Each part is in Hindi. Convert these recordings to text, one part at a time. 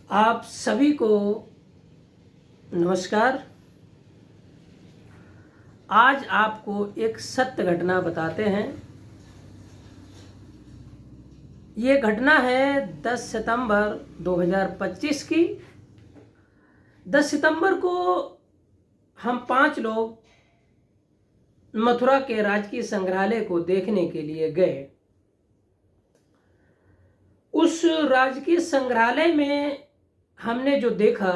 आप सभी को नमस्कार। आज आपको एक सत्य घटना बताते हैं। ये घटना है 10 सितंबर 2025 की। 10 सितंबर को हम 5 लोग मथुरा के राजकीय संग्रहालय को देखने के लिए गए। उस राजकीय संग्रहालय में हमने जो देखा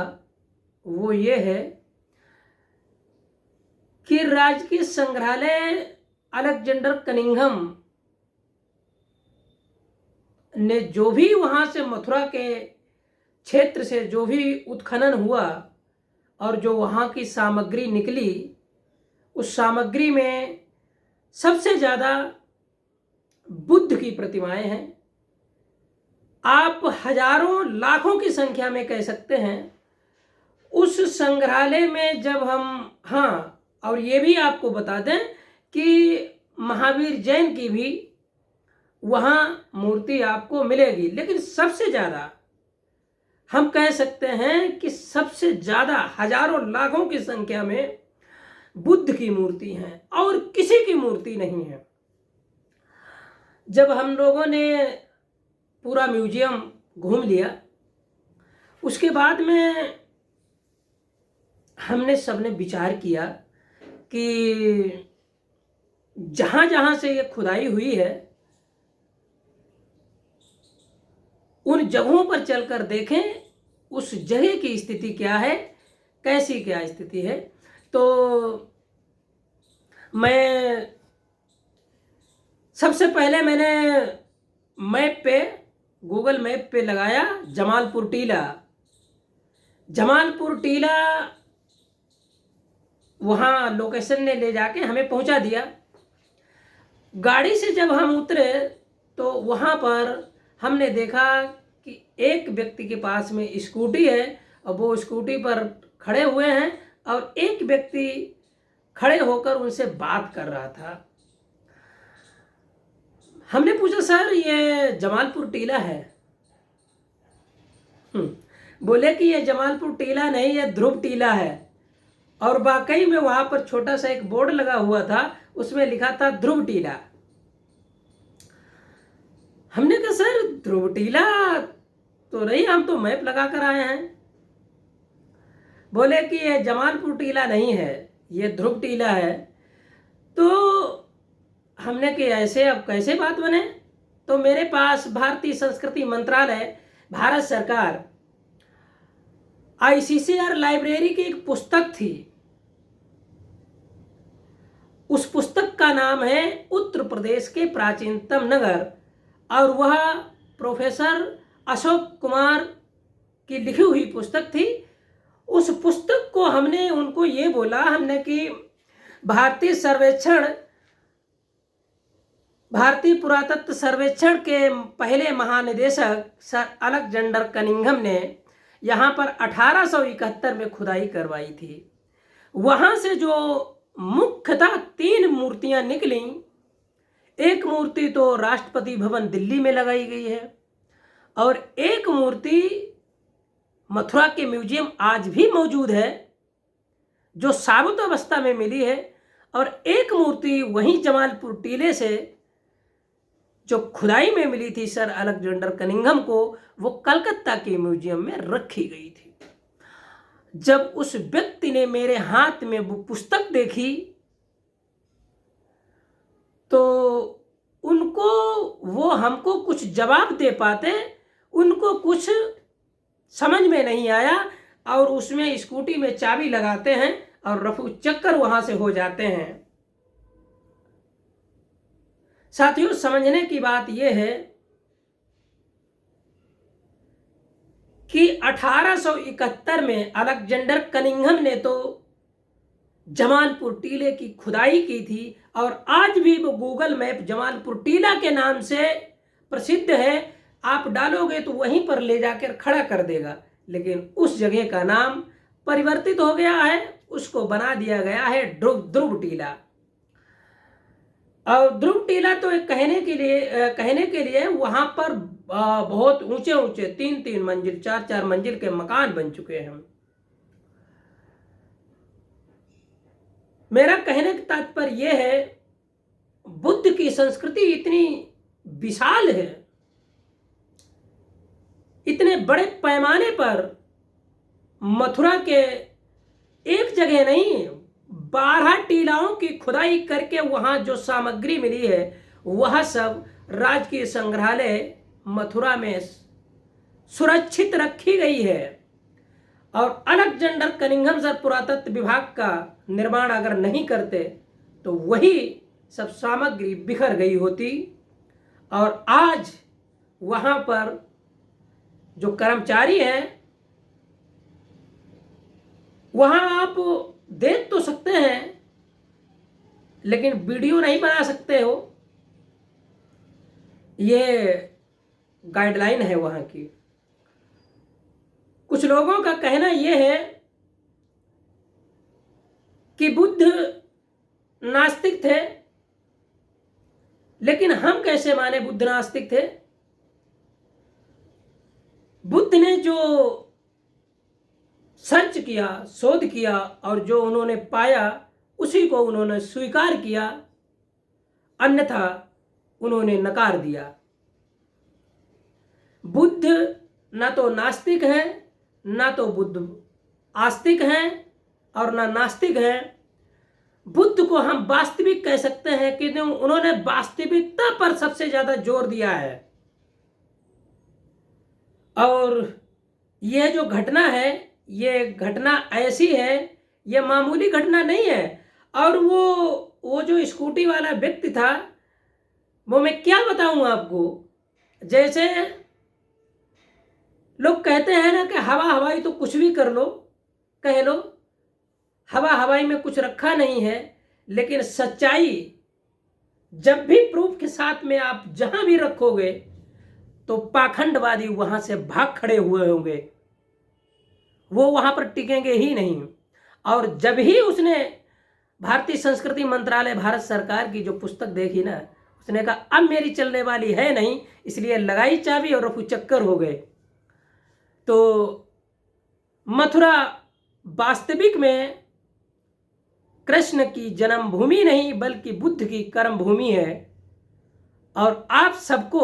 वो ये है कि राजकीय संग्रहालय अलेक्जेंडर कनिंघम ने जो भी वहां से मथुरा के क्षेत्र से जो भी उत्खनन हुआ और जो वहां की सामग्री निकली, उस सामग्री में सबसे ज़्यादा बुद्ध की प्रतिमाएं हैं। आप हजारों लाखों की संख्या में कह सकते हैं। उस संग्रहालय में जब हम और ये भी आपको बता दें कि महावीर जैन की भी वहाँ मूर्ति आपको मिलेगी, लेकिन सबसे ज़्यादा हम कह सकते हैं कि सबसे ज़्यादा हजारों लाखों की संख्या में बुद्ध की मूर्ति है और किसी की मूर्ति नहीं है। जब हम लोगों ने पूरा म्यूजियम घूम लिया, उसके बाद में हमने सबने विचार किया कि जहाँ जहाँ से ये खुदाई हुई है उन जगहों पर चलकर देखें उस जगह की स्थिति क्या है, कैसी क्या स्थिति है। तो मैं सबसे पहले मैंने मैप पे, गूगल मैप पे लगाया जमालपुर टीला। जमालपुर टीला वहाँ लोकेशन ने ले जाके हमें पहुँचा दिया। गाड़ी से जब हम उतरे तो वहाँ पर हमने देखा कि एक व्यक्ति के पास में स्कूटी है और वो स्कूटी पर खड़े हुए हैं और एक व्यक्ति खड़े होकर उनसे बात कर रहा था। हमने पूछा, सर ये जमालपुर टीला है? बोले कि ये जमालपुर टीला नहीं, ये ध्रुव टीला है। और वाकई में वहां पर छोटा सा एक बोर्ड लगा हुआ था, उसमें लिखा था ध्रुव टीला। हमने कहा, सर ध्रुव टीला तो नहीं, हम तो मैप लगा कर आए हैं। बोले कि ये जमालपुर टीला नहीं है, ये ध्रुव टीला है। तो हमने कि ऐसे अब कैसे बात बने? तो मेरे पास भारतीय संस्कृति मंत्रालय, भारत सरकार, ICCR लाइब्रेरी की एक पुस्तक थी। उस पुस्तक का नाम है उत्तर प्रदेश के प्राचीनतम नगर और वह प्रोफेसर अशोक कुमार की लिखी हुई पुस्तक थी। उस पुस्तक को हमने उनको ये बोला, हमने कि भारतीय पुरातत्व सर्वेक्षण के पहले महानिदेशक सर अलेक्जेंडर कनिंघम ने यहाँ पर 1871 में खुदाई करवाई थी। वहाँ से जो मुख्यतः 3 मूर्तियाँ निकली, एक मूर्ति तो राष्ट्रपति भवन दिल्ली में लगाई गई है और एक मूर्ति मथुरा के म्यूजियम आज भी मौजूद है जो साबुत अवस्था में मिली है, और एक मूर्ति वहीं जमालपुर टीले से जो खुदाई में मिली थी सर अलेक्जेंडर कनिंघम को, वो कलकत्ता के म्यूजियम में रखी गई थी। जब उस व्यक्ति ने मेरे हाथ में वो पुस्तक देखी तो वो हमको कुछ जवाब दे पाते, उनको कुछ समझ में नहीं आया और उसमें स्कूटी में चाबी लगाते हैं और रफू चक्कर वहां से हो जाते हैं। साथियों, समझने की बात यह है कि 1871 में अलेक्जेंडर कनिंघम ने तो जमालपुर टीले की खुदाई की थी और आज भी वो गूगल मैप जमालपुर टीला के नाम से प्रसिद्ध है। आप डालोगे तो वहीं पर ले जाकर खड़ा कर देगा, लेकिन उस जगह का नाम परिवर्तित हो गया है, उसको बना दिया गया है ध्रुव टीला। और ध्रुव टीला तो एक कहने के लिए वहां पर बहुत ऊंचे ऊंचे 3-3 मंजिल 4-4 मंजिल के मकान बन चुके हैं। मेरा कहने का तात्पर्य यह है, बुद्ध की संस्कृति इतनी विशाल है, इतने बड़े पैमाने पर मथुरा के एक जगह नहीं 12 टीलाओं की खुदाई करके वहां जो सामग्री मिली है वह सब राजकीय संग्रहालय मथुरा में सुरक्षित रखी गई है। और अलेक्जेंडर कनिंघम सर पुरातत्व विभाग का निर्माण अगर नहीं करते तो वही सब सामग्री बिखर गई होती। और आज वहां पर जो कर्मचारी हैं वहां आप देख तो सकते हैं लेकिन वीडियो नहीं बना सकते हो, ये गाइडलाइन है वहां की। कुछ लोगों का कहना यह है कि बुद्ध नास्तिक थे, लेकिन हम कैसे माने बुद्ध नास्तिक थे? बुद्ध ने जो सर्च किया, शोध किया और जो उन्होंने पाया उसी को उन्होंने स्वीकार किया, अन्यथा उन्होंने नकार दिया। बुद्ध ना तो नास्तिक है, ना तो बुद्ध आस्तिक हैं और ना नास्तिक हैं। बुद्ध को हम वास्तविक कह सकते हैं कि उन्होंने वास्तविकता पर सबसे ज्यादा जोर दिया है। और यह जो घटना है, ये घटना ऐसी है, ये मामूली घटना नहीं है। और वो जो स्कूटी वाला व्यक्ति था, वो मैं क्या बताऊं आपको, जैसे लोग कहते हैं ना कि हवा हवाई तो कुछ भी कर लो, कह लो, हवा हवाई में कुछ रखा नहीं है। लेकिन सच्चाई जब भी प्रूफ के साथ में आप जहां भी रखोगे तो पाखंडवादी वहां से भाग खड़े हुए होंगे, वो वहां पर टिकेंगे ही नहीं। और जब ही उसने भारतीय संस्कृति मंत्रालय भारत सरकार की जो पुस्तक देखी ना, उसने कहा अब मेरी चलने वाली है नहीं, इसलिए लगाई चाबी और रफू चक्कर हो गए। तो मथुरा वास्तविक में कृष्ण की जन्मभूमि नहीं बल्कि बुद्ध की कर्मभूमि है। और आप सबको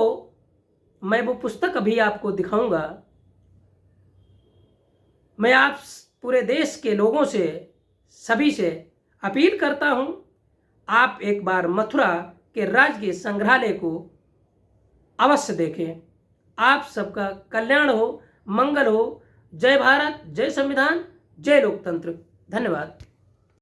मैं वो पुस्तक अभी आपको दिखाऊंगा। मैं आप पूरे देश के लोगों से, सभी से अपील करता हूं, आप एक बार मथुरा के राजकीय संग्रहालय को अवश्य देखें। आप सबका कल्याण हो, मंगल हो। जय भारत, जय संविधान, जय लोकतंत्र। धन्यवाद।